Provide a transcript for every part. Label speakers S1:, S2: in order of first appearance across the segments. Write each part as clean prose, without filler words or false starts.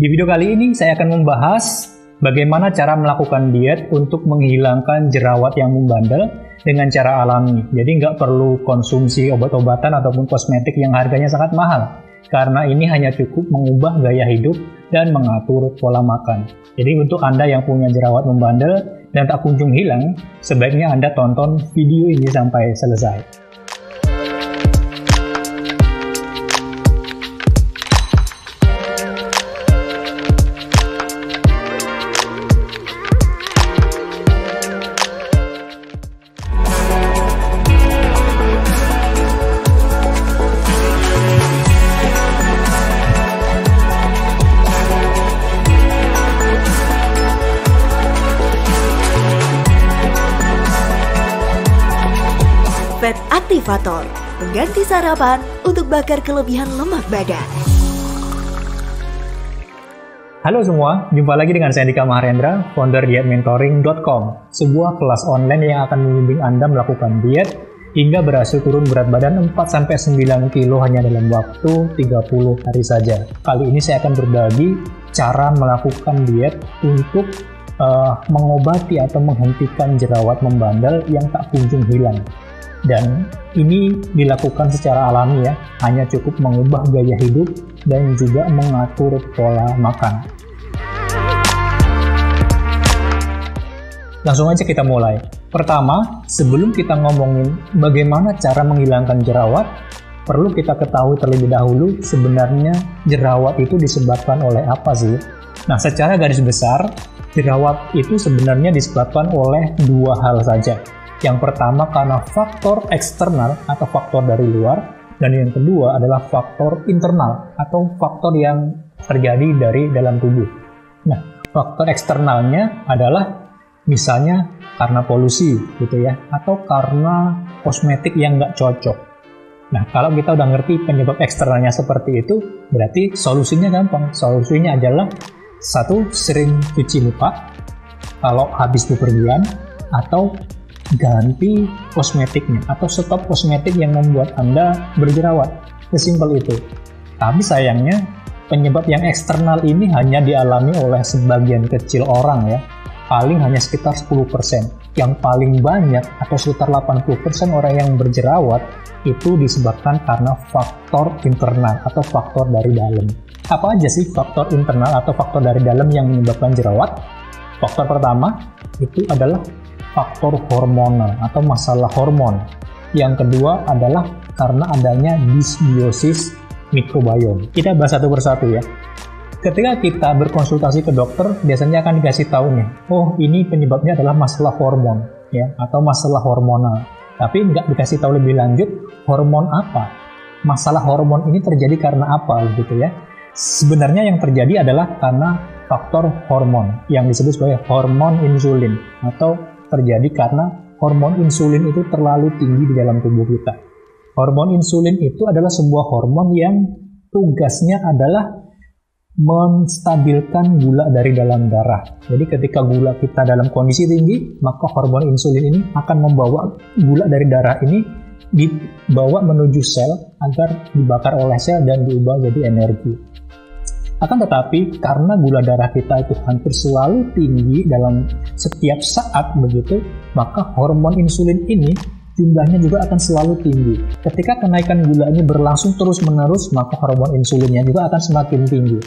S1: Di video kali ini saya akan membahas bagaimana cara melakukan diet untuk menghilangkan jerawat yang membandel dengan cara alami. Jadi nggak perlu konsumsi obat-obatan ataupun kosmetik yang harganya sangat mahal. Karena ini hanya cukup mengubah gaya hidup dan mengatur pola makan. Jadi untuk Anda yang punya jerawat membandel dan tak kunjung hilang, sebaiknya Anda tonton video ini sampai selesai.
S2: Fat Activator, pengganti sarapan untuk bakar kelebihan lemak badan.
S1: Halo semua, jumpa lagi dengan saya Dika Maharendra, founder dietmentoring.com, sebuah kelas online yang akan membimbing Anda melakukan diet hingga berhasil turun berat badan 4-9 kilo hanya dalam waktu 30 hari saja. Kali ini saya akan berbagi cara melakukan diet untuk mengobati atau menghentikan jerawat membandel yang tak kunjung hilang. Dan ini dilakukan secara alami ya, hanya cukup mengubah gaya hidup dan juga mengatur pola makan. Langsung aja kita mulai. Pertama, sebelum kita ngomongin bagaimana cara menghilangkan jerawat, perlu kita ketahui terlebih dahulu sebenarnya jerawat itu disebabkan oleh apa sih? Nah, secara garis besar, jerawat itu sebenarnya disebabkan oleh dua hal saja. Yang pertama karena faktor eksternal atau faktor dari luar, dan yang kedua adalah faktor internal atau faktor yang terjadi dari dalam tubuh. Nah, faktor eksternalnya adalah misalnya karena polusi gitu ya, atau karena kosmetik yang nggak cocok. Nah, kalau kita udah ngerti penyebab eksternalnya seperti itu, berarti solusinya gampang. Solusinya adalah satu, sering cuci muka kalau habis bepergian, atau ganti kosmetiknya atau stop kosmetik yang membuat Anda berjerawat. Sesimpel itu. Tapi sayangnya penyebab yang eksternal ini hanya dialami oleh sebagian kecil orang ya. Paling hanya sekitar 10%. Yang paling banyak atau sekitar 80% orang yang berjerawat itu disebabkan karena faktor internal atau faktor dari dalam. Apa aja sih faktor internal atau faktor dari dalam yang menyebabkan jerawat? Faktor pertama itu adalah faktor hormonal atau masalah hormon. Yang kedua adalah karena adanya disbiosis mikrobiom. Kita bahas satu persatu ya. Ketika kita berkonsultasi ke dokter, biasanya akan dikasih tahu nih, oh ini penyebabnya adalah masalah hormon ya, atau masalah hormonal. Tapi nggak dikasih tahu lebih lanjut hormon apa. Masalah hormon ini terjadi karena apa gitu ya. Sebenarnya yang terjadi adalah karena faktor hormon yang disebut sebagai hormon insulin, atau terjadi karena hormon insulin itu terlalu tinggi di dalam tubuh kita. Hormon insulin itu adalah sebuah hormon yang tugasnya adalah menstabilkan gula dari dalam darah. Jadi ketika gula kita dalam kondisi tinggi, maka hormon insulin ini akan membawa gula dari darah ini dibawa menuju sel agar dibakar oleh sel dan diubah jadi energi. Akan tetapi karena gula darah kita itu hampir selalu tinggi dalam setiap saat begitu, maka hormon insulin ini jumlahnya juga akan selalu tinggi. Ketika kenaikan gula ini berlangsung terus-menerus, maka hormon insulinnya juga akan semakin tinggi.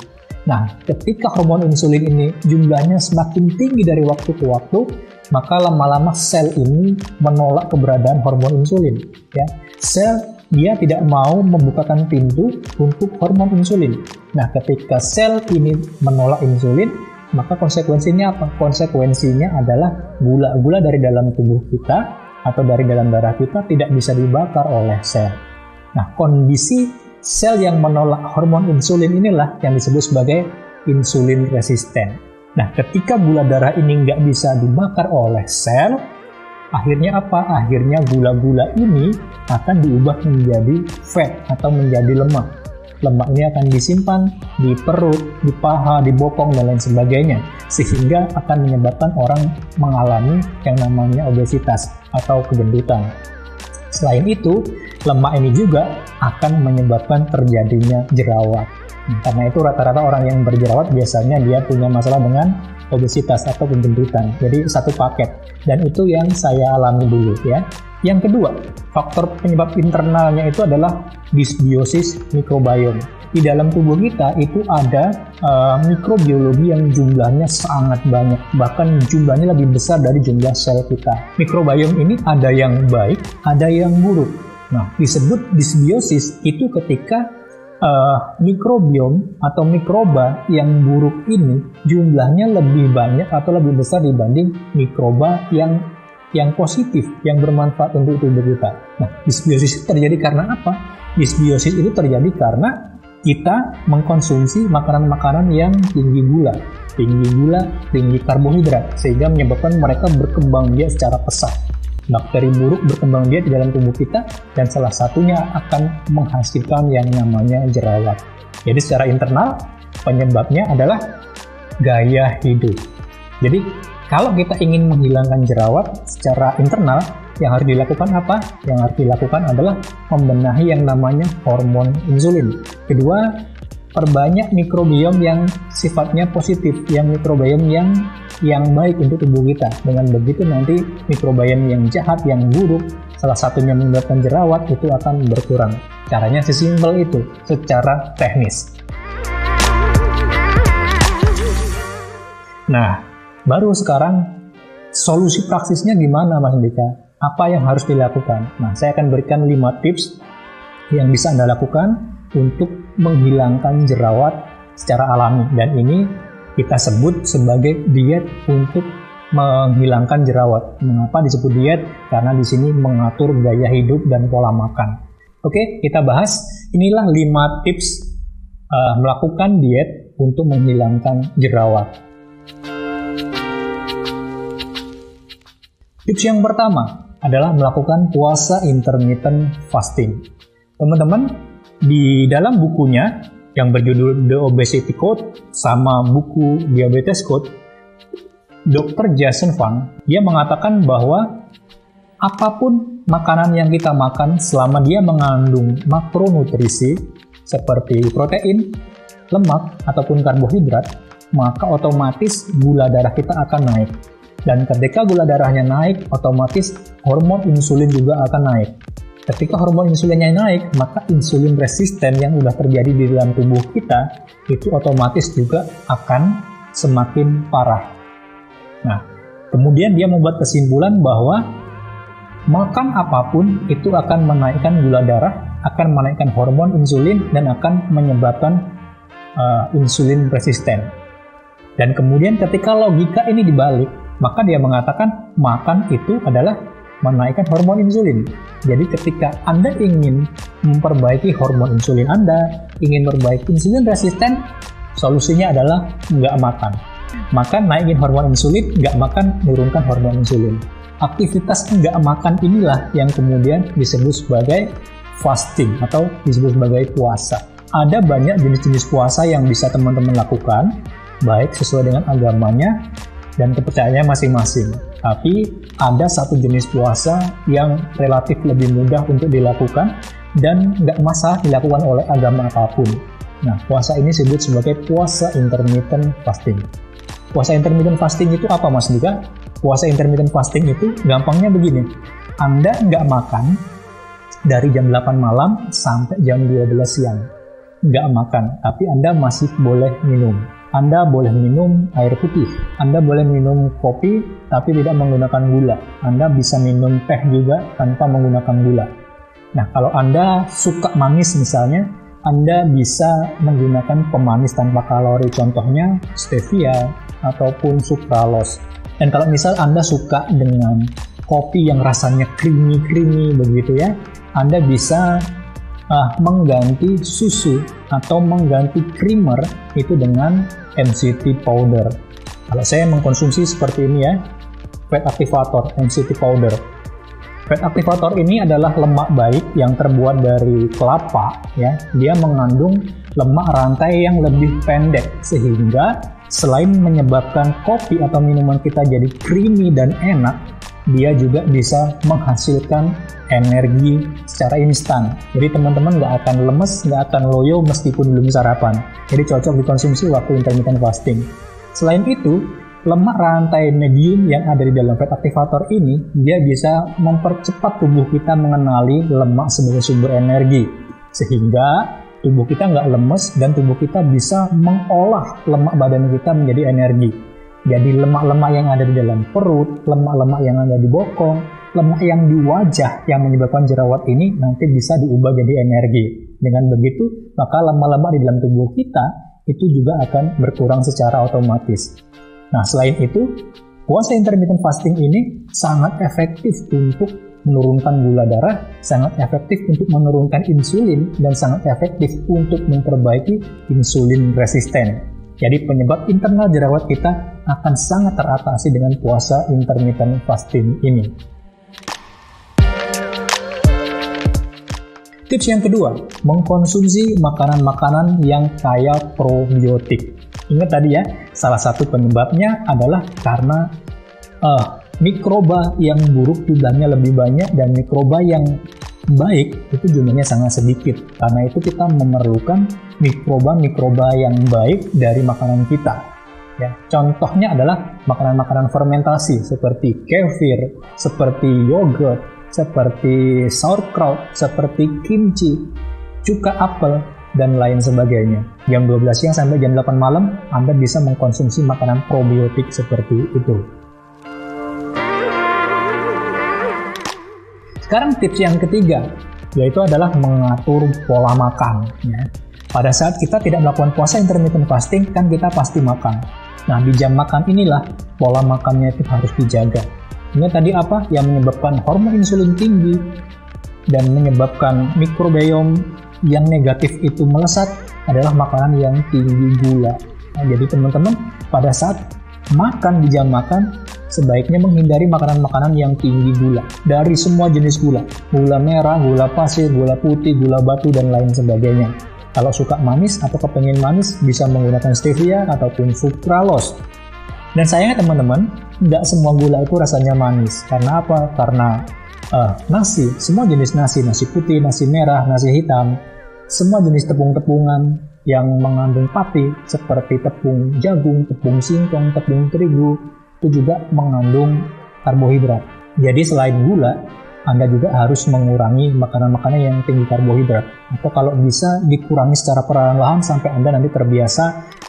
S1: Nah, ketika hormon insulin ini jumlahnya semakin tinggi dari waktu ke waktu, maka lama-lama sel ini menolak keberadaan hormon insulin. Ya, sel dia tidak mau membukakan pintu untuk hormon insulin. Nah, ketika sel ini menolak insulin, maka konsekuensinya apa? Konsekuensinya adalah gula-gula dari dalam tubuh kita atau dari dalam darah kita tidak bisa dibakar oleh sel. Nah, kondisi sel yang menolak hormon insulin inilah yang disebut sebagai insulin resisten. Nah, ketika gula darah ini nggak bisa dibakar oleh sel, akhirnya apa? Akhirnya gula-gula ini akan diubah menjadi fat atau menjadi lemak. Lemak ini akan disimpan di perut, di paha, di bokong, dan lain sebagainya. Sehingga akan menyebabkan orang mengalami yang namanya obesitas atau kegendutan. Selain itu, lemak ini juga akan menyebabkan terjadinya jerawat. Karena itu rata-rata orang yang berjerawat biasanya dia punya masalah dengan obesitas atau kegendutan. Jadi satu paket. Dan itu yang saya alami dulu ya. Yang kedua, faktor penyebab internalnya itu adalah dysbiosis mikrobiom. Di dalam tubuh kita itu ada mikrobiologi yang jumlahnya sangat banyak, bahkan jumlahnya lebih besar dari jumlah sel kita. Mikrobiom ini ada yang baik, ada yang buruk. Nah, disebut dysbiosis itu ketika mikrobiom atau mikroba yang buruk ini jumlahnya lebih banyak atau lebih besar dibanding mikroba yang positif, yang bermanfaat untuk tubuh kita. Nah, dysbiosis terjadi karena apa? Dysbiosis itu terjadi karena kita mengkonsumsi makanan-makanan yang tinggi gula, tinggi karbohidrat, sehingga menyebabkan mereka berkembang biak secara pesat. Bakteri buruk berkembang biak di dalam tubuh kita, dan salah satunya akan menghasilkan yang namanya jerawat. Jadi secara internal, penyebabnya adalah gaya hidup. Jadi kalau kita ingin menghilangkan jerawat secara internal, yang harus dilakukan apa? Yang harus dilakukan adalah membenahi yang namanya hormon insulin. Kedua, perbanyak mikrobiom yang sifatnya positif, yang mikrobiom yang baik untuk tubuh kita. Dengan begitu nanti mikrobiom yang jahat, yang buruk, salah satunya menyebabkan jerawat, itu akan berkurang. Caranya sesimpel itu, secara teknis. Nah, baru sekarang solusi praksisnya gimana, Mas Andika? Apa yang harus dilakukan? Nah, saya akan berikan 5 tips yang bisa Anda lakukan untuk menghilangkan jerawat secara alami. Dan ini kita sebut sebagai diet untuk menghilangkan jerawat. Mengapa disebut diet? Karena di sini mengatur gaya hidup dan pola makan. Oke, kita bahas. Inilah 5 tips melakukan diet untuk menghilangkan jerawat. Tips yang pertama adalah melakukan puasa intermittent fasting. Teman-teman, di dalam bukunya yang berjudul The Obesity Code sama buku Diabetes Code, Dr. Jason Fung, dia mengatakan bahwa apapun makanan yang kita makan selama dia mengandung makronutrisi seperti protein, lemak, ataupun karbohidrat, maka otomatis gula darah kita akan naik. Dan ketika gula darahnya naik, otomatis hormon insulin juga akan naik. Ketika hormon insulinnya naik, maka insulin resisten yang sudah terjadi di dalam tubuh kita, itu otomatis juga akan semakin parah. Nah, kemudian dia membuat kesimpulan bahwa makan apapun itu akan menaikkan gula darah, akan menaikkan hormon insulin, dan akan menyebabkan insulin resisten. Dan kemudian ketika logika ini dibalik, maka dia mengatakan makan itu adalah menaikkan hormon insulin. Jadi ketika Anda ingin memperbaiki hormon insulin Anda, ingin memperbaiki insulin resisten, solusinya adalah nggak makan. Makan naikin hormon insulin, nggak makan menurunkan hormon insulin. Aktivitas nggak makan inilah yang kemudian disebut sebagai fasting atau disebut sebagai puasa. Ada banyak jenis-jenis puasa yang bisa teman-teman lakukan, baik sesuai dengan agamanya dan kepercayaannya masing-masing. Tapi ada satu jenis puasa yang relatif lebih mudah untuk dilakukan dan nggak masalah dilakukan oleh agama apapun. Nah, puasa ini disebut sebagai puasa intermittent fasting. Puasa intermittent fasting itu apa, Mas Dika? Puasa intermittent fasting itu gampangnya begini. Anda nggak makan dari jam 8 malam sampai jam 12 siang. Nggak makan, tapi Anda masih boleh minum. Anda boleh minum air putih, Anda boleh minum kopi tapi tidak menggunakan gula. Anda bisa minum teh juga tanpa menggunakan gula. Nah, kalau Anda suka manis misalnya, Anda bisa menggunakan pemanis tanpa kalori, contohnya stevia ataupun sucralose. Dan kalau misal Anda suka dengan kopi yang rasanya creamy begitu ya, Anda bisa mengganti susu atau mengganti creamer itu dengan MCT powder. Kalau saya mengkonsumsi seperti ini ya, fat activator, MCT powder. Fat activator ini adalah lemak baik yang terbuat dari kelapa ya. Dia mengandung lemak rantai yang lebih pendek sehingga selain menyebabkan kopi atau minuman kita jadi creamy dan enak, dia juga bisa menghasilkan energi secara instan. Jadi teman-teman nggak akan lemes, nggak akan loyo meskipun belum sarapan. Jadi cocok dikonsumsi waktu intermittent fasting. Selain itu, lemak rantai medium yang ada di dalam fat activator ini, dia bisa mempercepat tubuh kita mengenali lemak sebagai sumber energi. Sehingga tubuh kita nggak lemes dan tubuh kita bisa mengolah lemak badan kita menjadi energi. Jadi lemak-lemak yang ada di dalam perut, lemak-lemak yang ada di bokong, lemak yang di wajah yang menyebabkan jerawat ini nanti bisa diubah jadi energi. Dengan begitu, maka lemak-lemak di dalam tubuh kita itu juga akan berkurang secara otomatis. Nah, selain itu, puasa intermittent fasting ini sangat efektif untuk menurunkan gula darah, sangat efektif untuk menurunkan insulin, dan sangat efektif untuk memperbaiki insulin resisten. Jadi penyebab internal jerawat kita akan sangat teratasi dengan puasa intermittent fasting ini. Tips yang kedua, mengkonsumsi makanan-makanan yang kaya probiotik. Ingat tadi ya, salah satu penyebabnya adalah karena mikroba yang buruk jumlahnya lebih banyak dan mikroba yang baik itu jumlahnya sangat sedikit. Karena itu kita memerlukan mikroba-mikroba yang baik dari makanan kita. Ya, contohnya adalah makanan-makanan fermentasi seperti kefir, seperti yogurt, seperti sauerkraut, seperti kimchi, cuka apel, dan lain sebagainya. Jam 12 siang sampai jam 8 malam Anda bisa mengkonsumsi makanan probiotik seperti itu. Sekarang tips yang ketiga, yaitu adalah mengatur pola makan. Ya. Pada saat kita tidak melakukan puasa intermittent fasting, kan kita pasti makan. Nah, di jam makan inilah pola makannya itu harus dijaga. Ini tadi apa? Yang menyebabkan hormon insulin tinggi dan menyebabkan mikrobiom yang negatif itu melesat adalah makanan yang tinggi gula. Nah, jadi teman-teman, pada saat makan di jam makan, sebaiknya menghindari makanan-makanan yang tinggi gula. Dari semua jenis gula. Gula merah, gula pasir, gula putih, gula batu, dan lain sebagainya. Kalau suka manis atau kepengen manis, bisa menggunakan stevia ataupun sucralose. Dan sayangnya teman-teman, nggak semua gula itu rasanya manis. Karena apa? Karena nasi, semua jenis nasi putih, nasi merah, nasi hitam, semua jenis tepung-tepungan yang mengandung pati, seperti tepung jagung, tepung singkong, tepung terigu, itu juga mengandung karbohidrat. Jadi selain gula, Anda juga harus mengurangi makanan-makanan yang tinggi karbohidrat. Atau kalau bisa dikurangi secara perlahan-lahan sampai Anda nanti terbiasa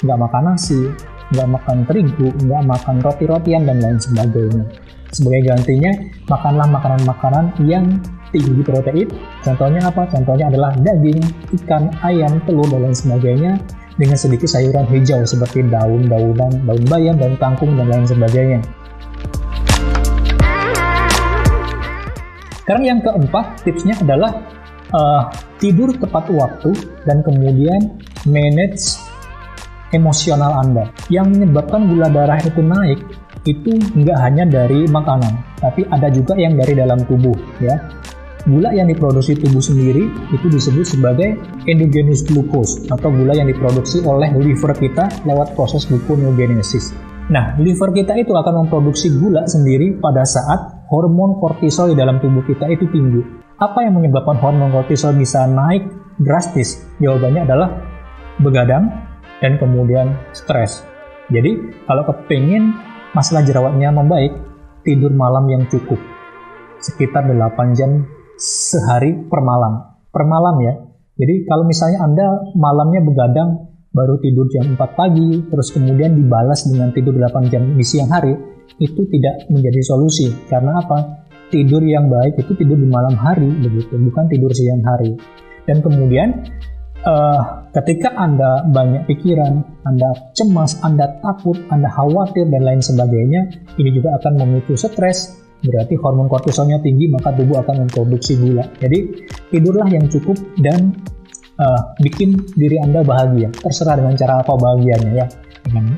S1: nggak makan nasi, nggak makan terigu, nggak makan roti-rotian, dan lain sebagainya. Sebagai gantinya, makanlah makanan-makanan yang tinggi protein. Contohnya apa? Contohnya adalah daging, ikan, ayam, telur, dan lain sebagainya, dengan sedikit sayuran hijau seperti daun-daunan, daun bayam, daun kangkung, dan lain sebagainya. Sekarang yang keempat, tipsnya adalah tidur tepat waktu dan kemudian manage emosional Anda. Yang menyebabkan gula darah itu naik itu nggak hanya dari makanan, tapi ada juga yang dari dalam tubuh, ya. Gula yang diproduksi tubuh sendiri itu disebut sebagai endogenous glucose atau gula yang diproduksi oleh liver kita lewat proses gluconeogenesis. Nah, liver kita itu akan memproduksi gula sendiri pada saat hormon kortisol di dalam tubuh kita itu tinggi. Apa yang menyebabkan hormon kortisol bisa naik drastis? Jawabannya adalah begadang dan kemudian stres. Jadi, kalau kepingin masalah jerawatnya membaik, tidur malam yang cukup. Sekitar 8 jam sehari per malam ya. Jadi kalau misalnya Anda malamnya begadang baru tidur jam 4 pagi terus kemudian dibalas dengan tidur 8 jam di siang hari, itu tidak menjadi solusi. Karena apa? Tidur yang baik itu tidur di malam hari begitu, bukan tidur siang hari. Dan kemudian ketika Anda banyak pikiran, Anda cemas, Anda takut, Anda khawatir dan lain sebagainya, ini juga akan memicu stres. Berarti hormon kortisolnya tinggi, maka tubuh akan memproduksi gula. Jadi tidurlah yang cukup dan bikin diri Anda bahagia. Terserah dengan cara apa bahagianya ya.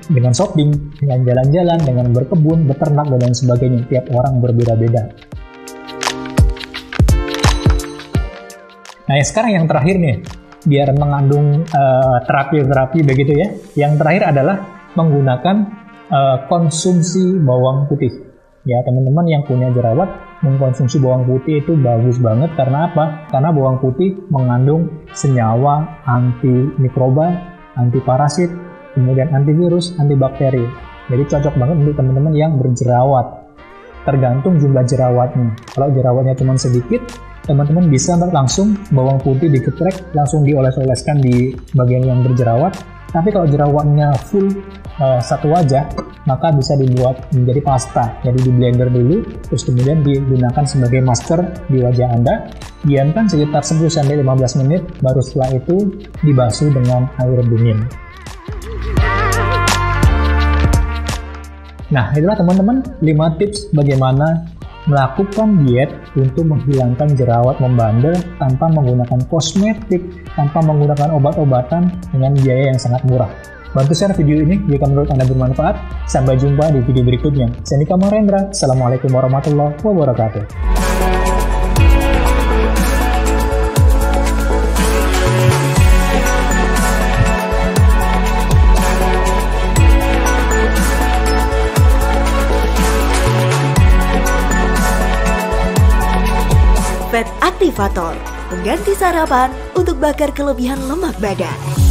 S1: Dengan shopping, dengan jalan-jalan, dengan berkebun, beternak dan lain sebagainya. Tiap orang berbeda-beda. Nah, sekarang yang terakhir nih, biar mengandung terapi-terapi begitu ya. Yang terakhir adalah menggunakan konsumsi bawang putih. Ya, teman-teman yang punya jerawat mengkonsumsi bawang putih itu bagus banget. Karena apa? Karena bawang putih mengandung senyawa anti mikroba, anti parasit, kemudian antivirus, antibakteri. Jadi cocok banget untuk teman-teman yang berjerawat. Tergantung jumlah jerawatnya. Kalau jerawatnya cuma sedikit, teman-teman bisa langsung bawang putih dikeprek, langsung dioles-oleskan di bagian yang berjerawat. Tapi kalau jerawatnya full satu wajah, maka bisa dibuat menjadi pasta. Jadi di blender dulu, terus kemudian digunakan sebagai masker di wajah Anda. Diamkan sekitar 10-15 menit, baru setelah itu dibasuh dengan air dingin. Nah, itulah teman-teman 5 tips bagaimana melakukan diet untuk menghilangkan jerawat membandel tanpa menggunakan kosmetik, tanpa menggunakan obat-obatan dengan biaya yang sangat murah. Bantu share video ini jika menurut Anda bermanfaat. Sampai jumpa di video berikutnya. Saya Andika Mahendra. Assalamualaikum warahmatullahi wabarakatuh.
S2: Fat Activator, pengganti sarapan untuk bakar kelebihan lemak badan.